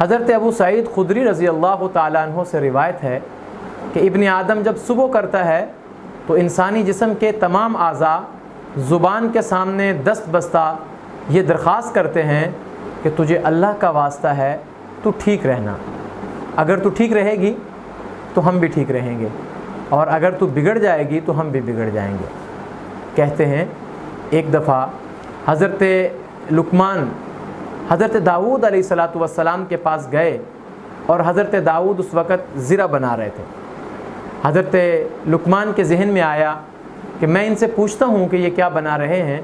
حضرت ابو سعید خدری رضی اللہ تعالیٰ عنہ سے روایت ہے کہ ابن آدم جب صبح کرتا ہے تو انسانی جسم کے تمام اعضاء زبان کے سامنے دست بستہ یہ درخواست کرتے ہیں کہ تجھے اللہ کا واسطہ ہے تو ٹھیک رہنا، اگر تو ٹھیک رہے گی تو ہم بھی ٹھیک رہیں گے، اور اگر تو بگڑ جائے گی تو ہم بھی بگڑ جائیں گے۔ کہتے ہیں ایک دفعہ حضرت لقمان حضرت داؤد علیہ السلام کے پاس گئے، اور حضرت داؤد اس وقت زرہ بنا رہے تھے۔ حضرت لقمان کے ذہن میں آیا کہ میں ان سے پوچھتا ہوں کہ یہ کیا بنا رہے ہیں،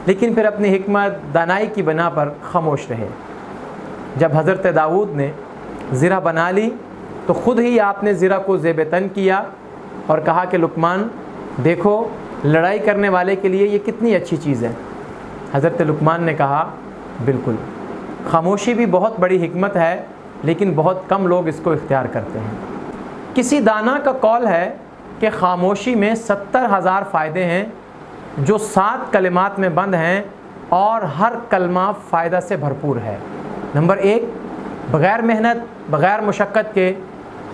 لیکن پھر اپنی حکمت دانائی کی بنا پر خاموش رہے۔ جب حضرت داؤد نے زرہ بنا لی تو خود ہی آپ نے زرہ کو زیب تن کیا اور کہا کہ لقمان دیکھو، لڑائی کرنے والے کے لیے یہ کتنی اچھی چیز ہے۔ حضرت لقمان نے کہا بالکل، خاموشی بھی بہت بڑی حکمت ہے، لیکن بہت کم لوگ اس کو اختیار کرتے ہیں۔ کسی دانا کا قول ہے کہ خاموشی میں 70,000 فائدے ہیں جو 7 کلمات میں بند ہیں، اور ہر کلمہ فائدہ سے بھرپور ہے۔ نمبر 1، بغیر محنت بغیر مشقت کے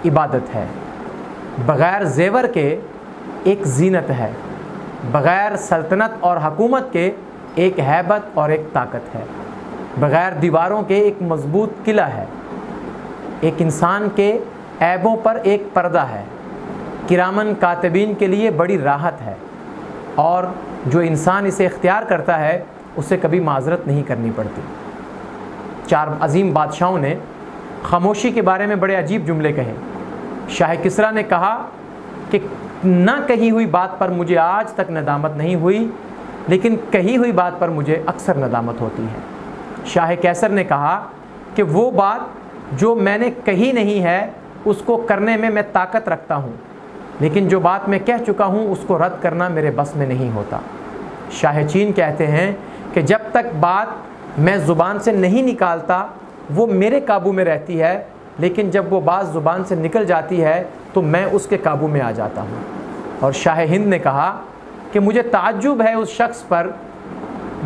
عبادت ہے، بغیر زیور کے ایک زینت ہے، بغیر سلطنت اور حکومت کے ایک ہیبت اور ایک طاقت ہے، بغیر دیواروں کے ایک مضبوط قلعہ ہے، ایک انسان کے عیبوں پر ایک پردہ ہے، کرامن کاتبین کے لیے بڑی راحت ہے، اور جو انسان اسے اختیار کرتا ہے اسے کبھی معذرت نہیں کرنی پڑتی۔ 4 عظیم بادشاہوں نے خاموشی کے بارے میں بڑے عجیب جملے کہے۔ شاہ کسریٰ نے کہا کہ نہ کہی ہوئی بات پر مجھے آج تک ندامت نہیں ہوئی، لیکن کہی ہوئی بات پر مجھے اکثر ندامت ہوتی ہے۔ شاہ کیسر نے کہا کہ وہ بات جو میں نے کہی نہیں ہے اس کو کرنے میں میں طاقت رکھتا ہوں، لیکن جو بات میں کہہ چکا ہوں اس کو رد کرنا میرے بس میں نہیں ہوتا۔ شاہ چین کہتے ہیں کہ جب تک بات میں زبان سے نہیں نکالتا وہ میرے قابو میں رہتی ہے، لیکن جب وہ بات زبان سے نکل جاتی ہے تو میں اس کے قابو میں آ جاتا ہوں۔ اور شاہ ہند نے کہا کہ مجھے تعجب ہے اس شخص پر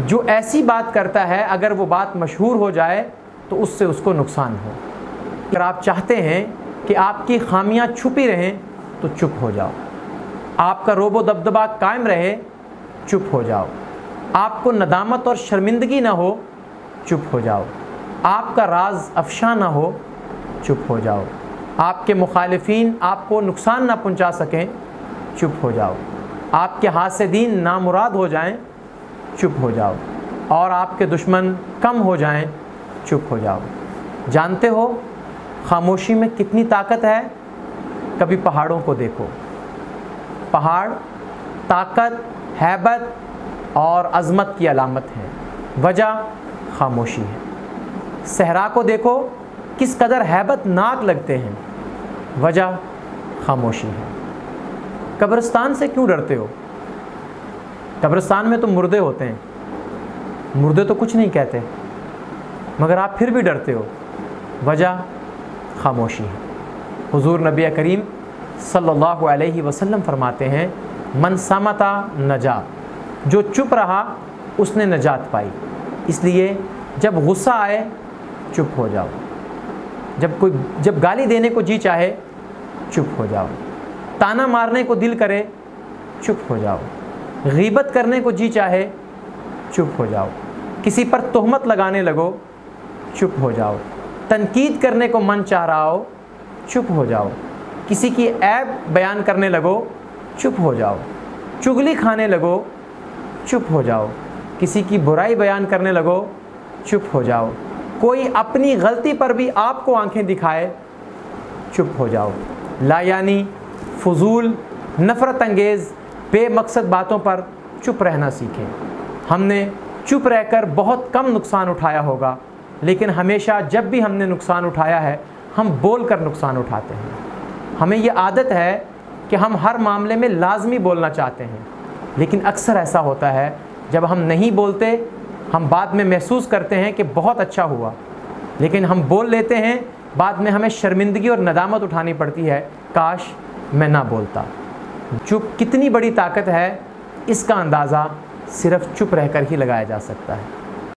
جو ایسی بات کرتا ہے اگر وہ بات مشہور ہو جائے تو اس سے اس کو نقصان ہو۔ اگر آپ چاہتے ہیں کہ آپ کی خامیاں چھپی رہیں تو چپ ہو جاؤ، آپ کا رعب و دبدبہ قائم رہے، چپ ہو جاؤ، آپ کو ندامت اور شرمندگی نہ ہو، چپ ہو جاؤ، آپ کا راز افشا نہ ہو، چپ ہو جاؤ، آپ کے مخالفین آپ کو نقصان نہ پہنچا سکیں، چپ ہو جاؤ، آپ کے حاسدین نامراد ہو جائیں، چپ ہو جاؤ، اور آپ کے دشمن کم ہو جائیں، چپ ہو جاؤ۔ جانتے ہو خاموشی میں کتنی طاقت ہے؟ کبھی پہاڑوں کو دیکھو، پہاڑ طاقت، ہیبت اور عظمت کی علامت ہے، وجہ خاموشی ہے۔ صحرا کو دیکھو، کس قدر ہیبت ناک لگتے ہیں، وجہ خاموشی ہے۔ قبرستان سے کیوں ڈرتے ہو؟ قبرستان میں تو مردے ہوتے ہیں، مردے تو کچھ نہیں کہتے، مگر آپ پھر بھی ڈرتے ہو، وجہ خاموشی ہے۔ حضور نبی کریم صلی اللہ علیہ وسلم فرماتے ہیں من صمتا نجا، جو چپ رہا اس نے نجات پائی۔ اس لیے جب غصہ آئے چپ ہو جاؤ، جب گالی دینے کو جی چاہے چپ ہو جاؤ، تانا مارنے کو دل کرے چپ ہو جاؤ، غیبت کرنے کو جی چاہے چپ ہو جاؤ، کسی پر تہمت لگانے لگو چپ ہو جاؤ، تنقید کرنے کو من چاہ رہا ہو چپ ہو جاؤ، کسی کی عیب بیان کرنے لگو چپ ہو جاؤ، چغلی کھانے لگو چپ ہو جاؤ، کسی کی برائی بیان کرنے لگو چپ ہو جاؤ، کوئی اپنی غلطی پر بھی آپ کو آنکھیں دکھائے چپ ہو جاؤ۔ لا یعنی فضول، نفرت انگیز، بے مقصد باتوں پر چپ رہنا سیکھیں۔ ہم نے چپ رہ کر بہت کم نقصان اٹھایا ہوگا، لیکن ہمیشہ جب بھی ہم نے نقصان اٹھایا ہے ہم بول کر نقصان اٹھاتے ہیں۔ ہمیں یہ عادت ہے کہ ہم ہر معاملے میں لازمی بولنا چاہتے ہیں، لیکن اکثر ایسا ہوتا ہے جب ہم نہیں بولتے ہم بعد میں محسوس کرتے ہیں کہ بہت اچھا ہوا، لیکن ہم بول لیتے ہیں، بعد میں ہمیں شرمندگی اور ندامت اٹھانی پڑتی ہے، کاش میں نہ بولتا۔ چپ کتنی بڑی طاقت ہے اس کا اندازہ صرف چپ رہ کر ہی لگایا جا سکتا ہے۔